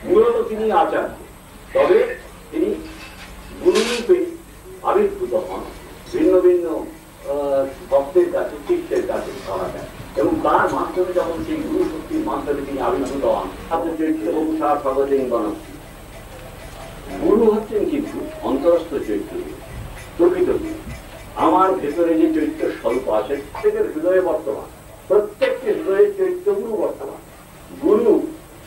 মূলত তিনি আচার্য, তবে তিনি গুরুরূপে আবির্ভূত হন ভিন্ন ভিন্ন ভক্তের কাছে, শিষ্যের কাছে পাওয়া যায়, এবং তার মাধ্যমে যখন সেই গুরু শক্তির মাধ্যমে তিনি আবির্ভূত হন, আপনার চৈত্য বহুষা স্বগতেই বনস্তি। গুরু হচ্ছেন কিন্তু অন্তরস্থ চৈত্য, প্রকৃত আমার ভেতরে যে চৈত্য স্বল্প আছে প্রত্যেকের হৃদয়ে বর্তমান, প্রত্যেকটি হৃদয়ে চৈত্যগুরু বর্তমান। গুরু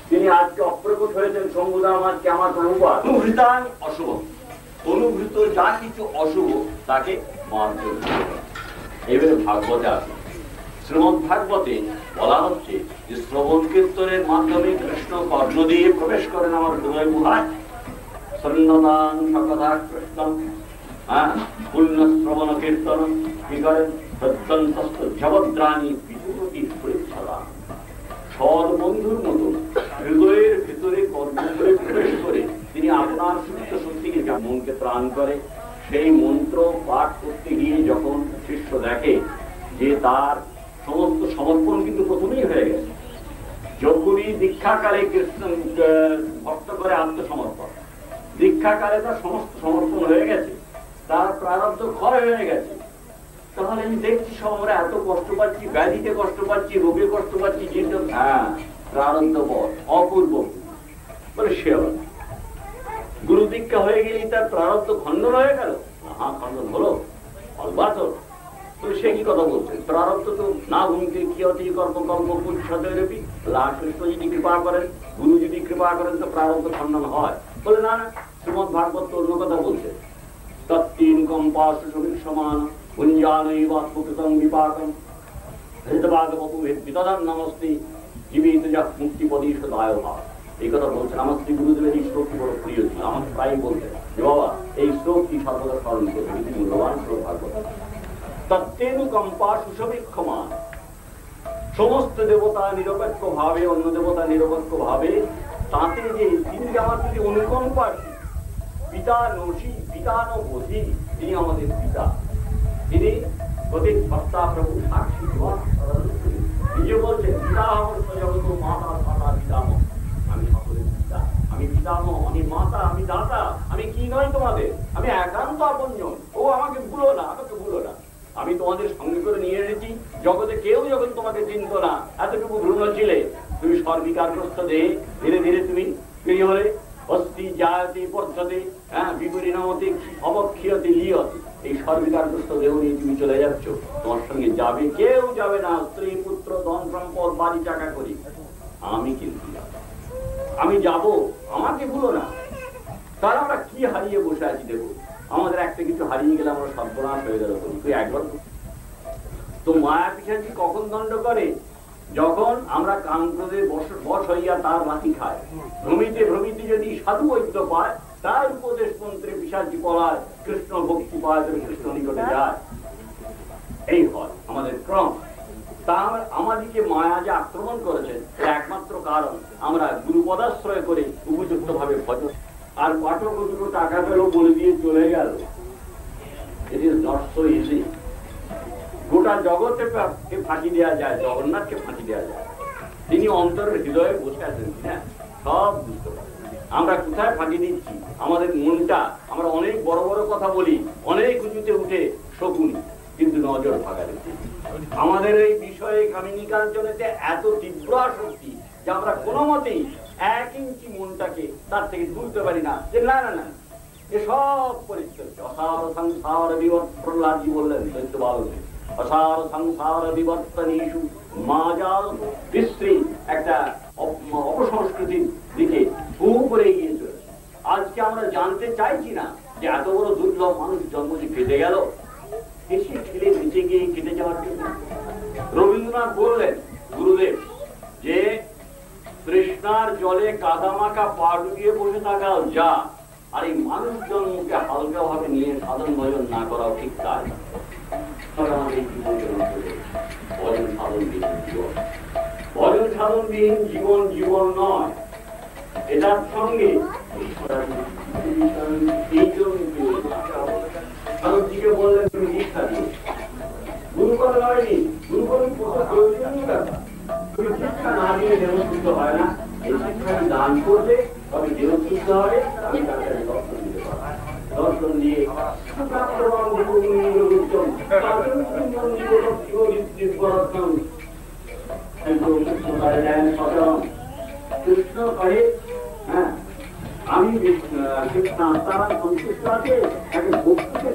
তিনি আজকে অপ্রকট হয়েছেন, শম্ভুদাম আজকে আমার প্রভুপাদ। অনুভৃতাং অশুভ, অনুভূত যা কিছু অশুভ তাকে মার্জন। এবারে ভাগবতে আসে, শ্রীমদ ভাগবতে বলা হচ্ছে যে শ্রবণ কীর্তনের মাধ্যমে কৃষ্ণ কর্ণ দিয়ে প্রবেশ করেন আমার হৃদয় গুহায়। সন্ন্যতাং সকথা কৃষ্ণ, পুণ্য শ্রবণ কীর্তন কি করেন? প্রত্যন্তস্থ জগদ্রাণী বিভূতি পরিচ্ছদা, সৎ বন্ধুর মতো হৃদয়ের ভিতরে কর্ম করে প্রবেশ করে তিনি আপনার সুপ্ত শক্তিকে মনকে ত্রাণ করে। সেই মন্ত্র পাঠ করতে গিয়ে যখন শিষ্য দেখে যে তার সমস্ত সমর্পণ কিন্তু প্রথমেই হয়ে গেছে, যখনই দীক্ষাকালে কৃষ্ণ ভক্ত করে আত্মসমর্পণ, দীক্ষাকালে তার সমস্ত সমর্পণ হয়ে গেছে, তার প্রারব্ধ ক্ষয় হয়ে গেছে, তাহলে আমি দেখছি সব আমরা এত কষ্ট পাচ্ছি, ব্যাধিতে কষ্ট পাচ্ছি, রোগে কষ্ট পাচ্ছি, কিন্তু হ্যাঁ প্রারব্ধ পর অপূর্ব বলে সেবা। গুরু দীক্ষা হয়ে গেলেই তার প্রারব্ধ খণ্ডন হয়ে গেল? হ্যাঁ খণ্ডন হলো, অলবাত হলো। তো সে কি কথা বলছেন? প্রারব্ধ তো না ভূমিকে কি অতি কর্ম কর্ম পুরুষদেরই কৃষ্ণ যদি কৃপা করেন, গুরু যদি কৃপা করেন তো প্রারব্ধ খণ্ডন হয়। বলে না না, শ্রীমদ ভাগবত অন্য কথা বলছে, তত্তিন কম্পাসু সমান ভুঞ্জানৈবাত্মকৃতং বিপাকং হৃদভাগবতু বিতদান নমস্তি জীবিত যা মুক্তিপদীশ দায় ভাব। এই কথা বলছেন। আমার শ্রী গুরুদেবের এই শ্লোকটি বড় প্রিয় ছিল, আমার প্রায় বলতেন যে বাবা এই শ্লোকটি সর্বদা স্মরণ করবে, এটি মূল্যবান শ্লোক ভাগবত। তত্তেনু কম্পা সুসবীক্ষমান, সমস্ত দেবতা নিরপেক্ষ ভাবে, অন্য দেবতা নিরপেক্ষ ভাবে, তাতে যে তিনি আমার যদি অনুকম্পা, পিতা নসী পিতা নবোধি, তিনি আমাদের পিতা, তিনি প্রতীক ভক্তা প্রভু সাক্ষী নিজে বলছেন পিতা আমার জগত মাতা দাতা পিতামহ, আমি সকলের পিতা, আমি পিতামহ, আমি মাতা, আমি দাতা, আমি কি নয় তোমাদের, আমি একান্ত আপনজন। ও আমাকে ভুলো না, আমাকে ভুলো না, আমি তোমাদের সঙ্গে করে নিয়ে এনেছি। জগতে কেউ যখন তোমাকে চিনত না, এতটুকু ভ্রূণ ছিলে, তুমি সর্বিকারগ্রস্ত দেহে ধীরে ধীরে তুমি প্রিয় হলে অস্থি জায়তে পদ্ধতি বিপরিণামতি অবক্ষীয়তে লিয়তে, এই সর্বিকারগ্রস্ত দেহ নিয়ে তুমি চলে যাচ্ছ। তোমার সঙ্গে যাবে কেউ যাবে না, স্ত্রী পুত্র ধন সম্পদ বাড়ি টাকা করি, আমি কিন্তু আমি যাব, আমাকে ভুলো না। তাহলে আমরা কি হারিয়ে বসে আছি? দেখো আমাদের একটা কিছু হারিয়ে গেলে আমরা সর্বনাশ হয়ে গেল। তুই একবার তো মায়া পিছাচি কখন দণ্ড করে? যখন আমরা কান্ত্রদে বশ হইয়া তার লাঠি খায়, ভ্রমিতে ভ্রমিতে যদি সাধু বৈদ্য পায়, তার উপদেশ মন্ত্রে পিশাচি পলায়, কৃষ্ণ ভক্তি পায়, কৃষ্ণ নিকটে যায়। এই হয় আমাদের ক্রম। তা আমাদেরকে মায়া যে আক্রমণ করেছেন একমাত্র কারণ আমরা গুরুপদাশ্রয় করে উপযুক্ত ভাবে ভজন। আর পাঠক দুটো টাকা পেল বলে দিয়ে চলে গেল, it is not so easy. গোটা জগতে ফাঁকি দেওয়া যায়, জগন্নাথকে ফাঁকি দেওয়া যায়, তিনি অন্তরের হৃদয়ে বসে আছেন কিনা সব বুঝতে পারেন। আমরা কোথায় ফাঁকি দিচ্ছি? আমাদের মনটা, আমরা অনেক বড় বড় কথা বলি, অনেক উঁচুতে উঠে শকুনি, কিন্তু নজর ফাঁকা দিচ্ছি। আমাদের এই বিষয়ে কামিনী কাঞ্চনেতে এত তীব্র আসক্তি যে আমরা কোনো মতেই 1 ইঞ্চি মনটাকে তার থেকে তুলতে পারি না, যে না না না এসব পরিস্থিতি অসার সংসার বিবর্তন। প্রহ্লাদজি বললেন দৈত্য বালকে, অসার সংসার বিবর্তনীষু মাজাল বিশ্রী একটা অপসংস্কৃতির দিকে বহু করে এগিয়ে চলেছে। আজকে আমরা জানতে চাইছি না যে এত বড় দুর্লভ মানুষ জন্ম যে কেটে গেল, এসে ঠেলে নিচে গিয়ে কেটে যাওয়ার জন্য। রবীন্দ্রনাথ বললেন গুরুদেব যে তৃষ্ণার জলে কাদামাখা পা ডুবিয়ে বসে থাকাও যা, আর এই মানুষ জন্মকে হালকা ভাবে নিয়ে সাধন ভজন না করাও ঠিক তাই। ভজন সাধনবিহীন জীবন জীবন নয়। এটার সঙ্গে বললেন তুমি দীক্ষা দিও, গুরু কথা হয়নি, গুরু কথা প্রয়োজনীয় ব্যাপার। তুমি শিক্ষা না দিয়ে দেবস্থিত হয় না, এই শিক্ষাটি দান করলে তবে নিরক্ষিত হবে, আমি তাকে দর্শন দিতে পারবো। দর্শন দিয়ে কৃষ্ণ করে, হ্যাঁ আমি কৃষ্ণ তারা সন্তুষ্ট আছে, তাকে ভক্তিকে